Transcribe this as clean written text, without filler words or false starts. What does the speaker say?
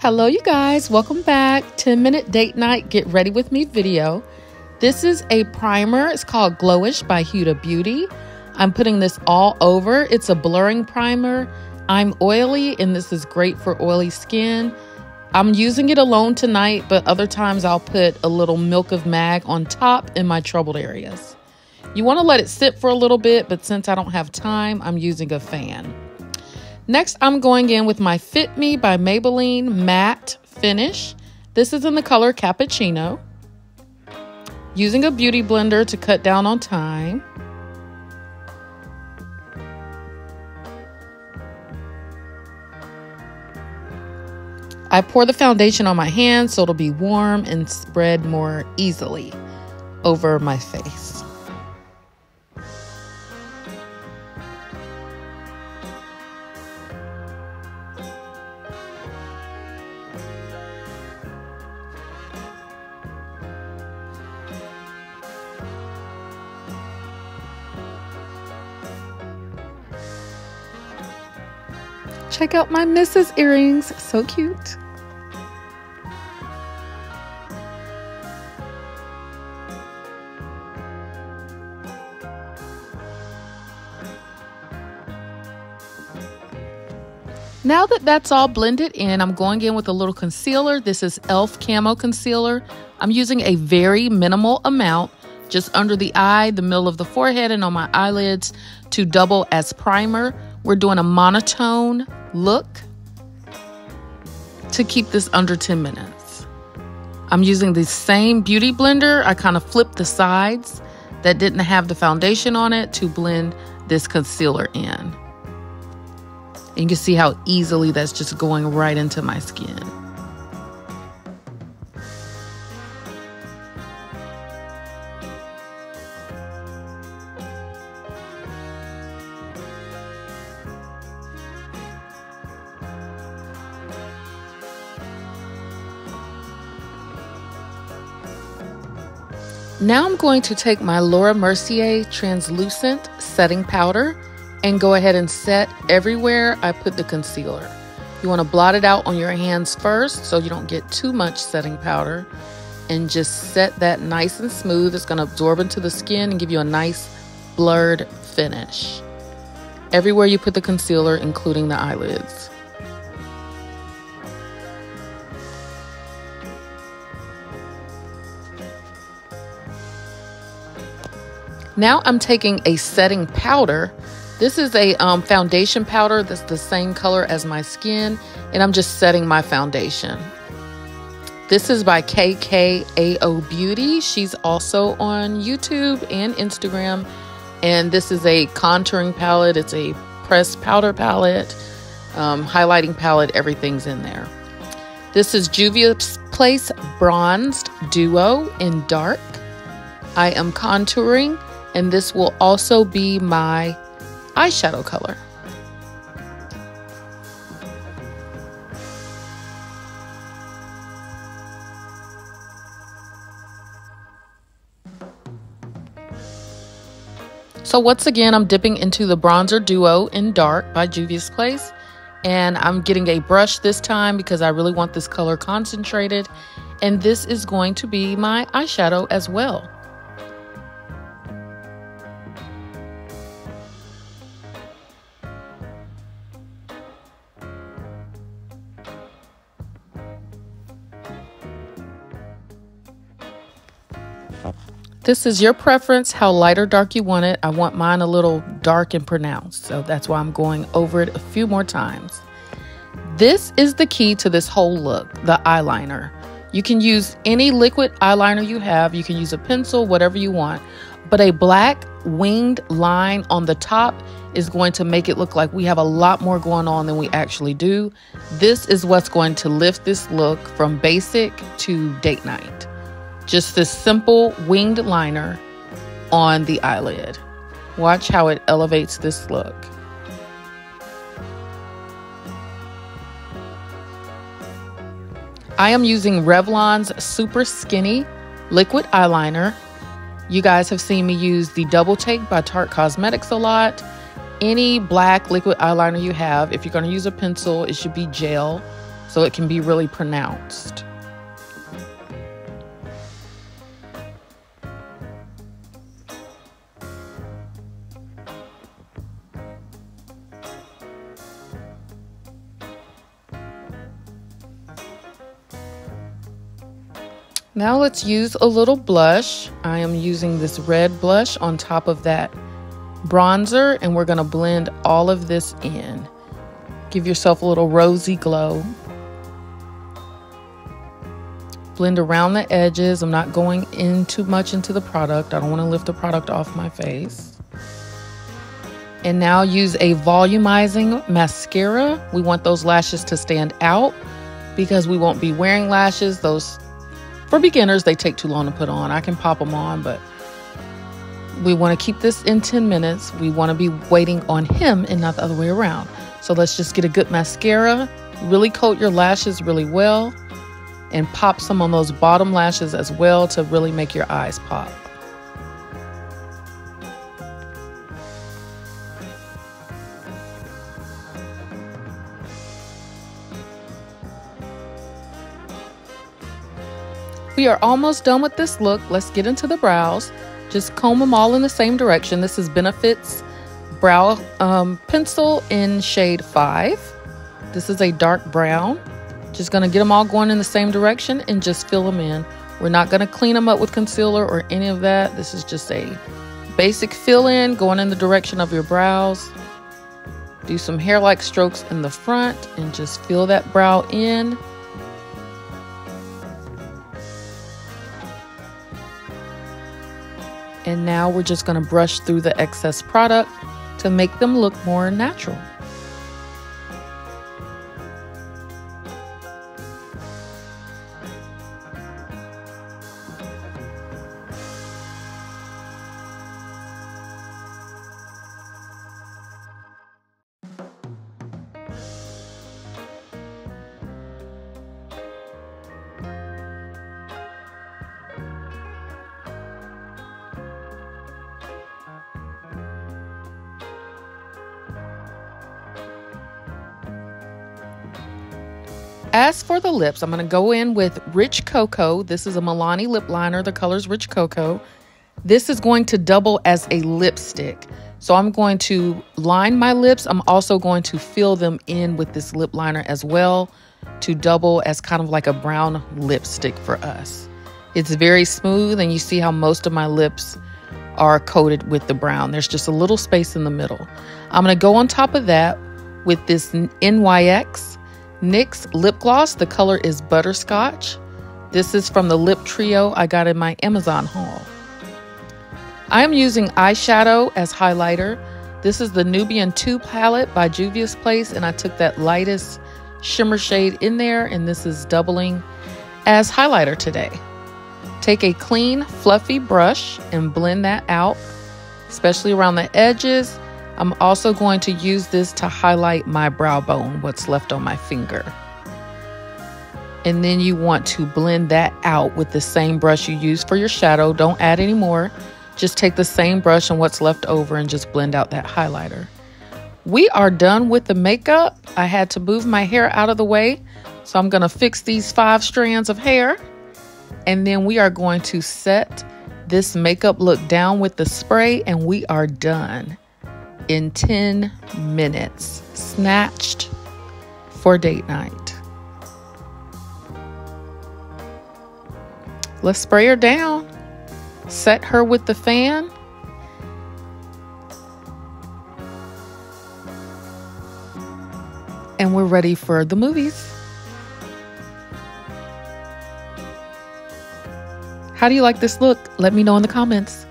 Hello you guys, welcome back. 10-minute date night, get ready with me video. This is a primer, it's called Glowish by Huda Beauty. I'm putting this all over. It's a blurring primer. I'm oily and this is great for oily skin. I'm using it alone tonight, but other times I'll put a little Milk of Mag on top in my troubled areas. You want to let it sit for a little bit, but since I don't have time, I'm using a fan. Next, I'm going in with my Fit Me by Maybelline Matte Finish. This is in the color Cappuccino. Using a beauty blender to cut down on time. I pour the foundation on my hands so it'll be warm and spread more easily over my face. Check out my Mrs. earrings, so cute. Now that that's all blended in, I'm going in with a little concealer. This is e.l.f. Camo Concealer. I'm using a very minimal amount, just under the eye, the middle of the forehead, and on my eyelids to double as primer. We're doing a monotone look to keep this under 10 minutes. I'm using the same beauty blender. I kind of flipped the sides that didn't have the foundation on it to blend this concealer in. And you can see how easily that's just going right into my skin. Now I'm going to take my Laura Mercier translucent setting powder and go ahead and set everywhere I put the concealer. You want to blot it out on your hands first so you don't get too much setting powder, and just set that nice and smooth. It's going to absorb into the skin and give you a nice blurred finish everywhere you put the concealer, including the eyelids. Now I'm taking a setting powder. This is a foundation powder that's the same color as my skin, and I'm just setting my foundation. This is by KKAO Beauty. She's also on YouTube and Instagram, and this is a contouring palette. It's a pressed powder palette, highlighting palette, everything's in there. This is Juvia's Place Bronzed Duo in dark. I am contouring, and this will also be my eyeshadow color. So once again, I'm dipping into the Bronzer Duo in dark by Juvia's Place, and I'm getting a brush this time because I really want this color concentrated, and this is going to be my eyeshadow as well. This is your preference, how light or dark you want it. I want mine a little dark and pronounced, so that's why I'm going over it a few more times. This is the key to this whole look, the eyeliner. You can use any liquid eyeliner you have. You can use a pencil, whatever you want, but a black winged line on the top is going to make it look like we have a lot more going on than we actually do. This is what's going to lift this look from basic to date night. Just this simple winged liner on the eyelid. Watch how it elevates this look. I am using Revlon's Super Skinny Liquid Eyeliner. You guys have seen me use the Double Take by Tarte Cosmetics a lot. Any black liquid eyeliner you have, if you're going to use a pencil, it should be gel. so it can be really pronounced. Now let's use a little blush. I am using this red blush on top of that bronzer, and we're going to blend all of this in. Give yourself a little rosy glow. Blend around the edges. I'm not going in too much into the product. I don't want to lift the product off my face. And now use a volumizing mascara. We want those lashes to stand out because we won't be wearing lashes. Those, for beginners, they take too long to put on. I can pop them on, but we want to keep this in 10 minutes. We want to be waiting on him and not the other way around. So let's just get a good mascara, really coat your lashes really well, and pop some on those bottom lashes as well to really make your eyes pop. We are almost done with this look. Let's get into the brows. Just comb them all in the same direction. This is Benefit's brow pencil in shade 5. This is a dark brown. Just gonna get them all going in the same direction and just fill them in. We're not gonna clean them up with concealer or any of that. This is just a basic fill in going in the direction of your brows. Do some hair-like strokes in the front and just fill that brow in. And now we're just going to brush through the excess product to make them look more natural. As for the lips, I'm going to go in with Rich Cocoa. This is a Milani lip liner. The color's Rich Cocoa. This is going to double as a lipstick. So I'm going to line my lips. I'm also going to fill them in with this lip liner as well to double as kind of like a brown lipstick for us. It's very smooth, and you see how most of my lips are coated with the brown. There's just a little space in the middle. I'm going to go on top of that with this NYX lip gloss. The color is Butterscotch. This is from the lip trio I got in my Amazon haul. I am using eyeshadow as highlighter. This is the Nubian 2 palette by Juvia's Place, and I took that lightest shimmer shade in there, and this is doubling as highlighter today. Take a clean, fluffy brush and blend that out, especially around the edges. I'm also going to use this to highlight my brow bone, what's left on my finger. And then you want to blend that out with the same brush you use for your shadow. Don't add any more. Just take the same brush and what's left over and just blend out that highlighter. We are done with the makeup. I had to move my hair out of the way, so I'm going to fix these 5 strands of hair. And then we are going to set this makeup look down with the spray, and we are done in 10 minutes. Snatched for date night. Let's spray her down. Set her with the fan. And we're ready for the movies. How do you like this look? Let me know in the comments.